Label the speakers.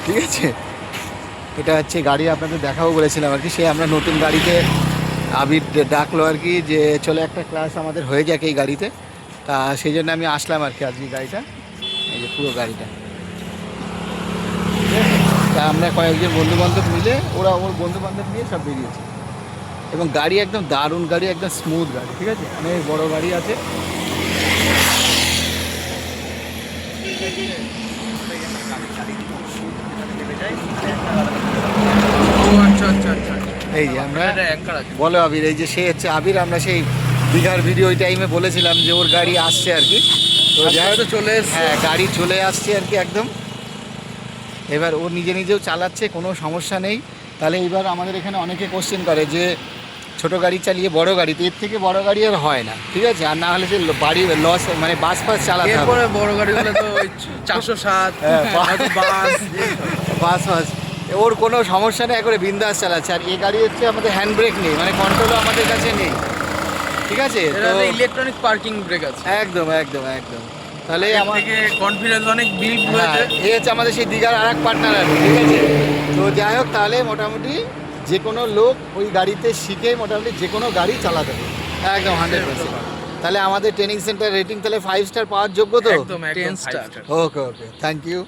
Speaker 1: ঠিক আছে, এটা হচ্ছে গাড়ি আপনাদের দেখাবো বলেছিলাম আর কি। সে আমরা নতুন গাড়িতে আবির ডাকলো আর কি, যে চলে একটা ক্লাস আমাদের হয়ে যাক এই গাড়িতে। তা সেই জন্য আমি আসলাম আর কি আজকে গাড়িটা, এই যে পুরো গাড়িটা। তা আমরা কয়েকজন বন্ধুবান্ধব মিলে, ওরা ওর বন্ধুবান্ধব নিয়ে সব বেরিয়েছে। এবং গাড়ি একদম দারুণ গাড়ি, একদম স্মুথ গাড়ি, ঠিক আছে, অনেক বড় গাড়ি আছে। এই যে আমরা বলো আবির, এই যে সে হচ্ছে আবির, আমরা সেই দীঘার ভিডিও ওই টাইমে বলেছিলাম যে ওর গাড়ি আসছে আর কি। তো যাই হোক,
Speaker 2: চলে এসছে।
Speaker 1: হ্যাঁ গাড়ি চলে আসছে আর কি একদম। এবার ও নিজে নিজেও চালাচ্ছে, কোনো সমস্যা নেই। তাহলে এবার আমাদের এখানে অনেকে কোশ্চেন করে যে ছোট গাড়ি চালিয়ে বড় গাড়িতে, এর থেকে বড় গাড়ি আর হয় না, ঠিক আছে। আর না হলে যে বাড়ি লস, মানে বাস ফাস চালাতে হবে।
Speaker 2: এরপরে বড় গাড়ি হলে তো 407
Speaker 1: বাস ফাস, ওর কোনো সমস্যা নেই, একবারে বিন্দাস চালাচ্ছে। আর এই গাড়ি হচ্ছে আমাদের হ্যান্ড ব্রেক নেই, মানে কন্ট্রোলও আমাদের কাছে নেই, ঠিক আছে। তো
Speaker 2: ইলেকট্রনিক পার্কিং ব্রেক আছে।
Speaker 1: একদম একদম একদম। তাহলে আমার
Speaker 2: থেকে কনফিডেন্স অনেক বিল্ড
Speaker 1: হ্যাঁ,
Speaker 2: হয়েছে।
Speaker 1: এই হচ্ছে আমাদের সেই দীঘার আর এক পার্টনার আর কি, ঠিক আছে। তো যাই হোক, তাহলে মোটামুটি যে কোনো লোক ওই গাড়িতে শিখে মোটামুটি যে কোনো গাড়ি চালাতে হবে, একদম 100%। তাহলে আমাদের ট্রেনিং সেন্টার রেটিং তাহলে 5 স্টার পাওয়ার যোগ্য তো?
Speaker 2: একদম 10 star.
Speaker 1: Okay okay, thank you.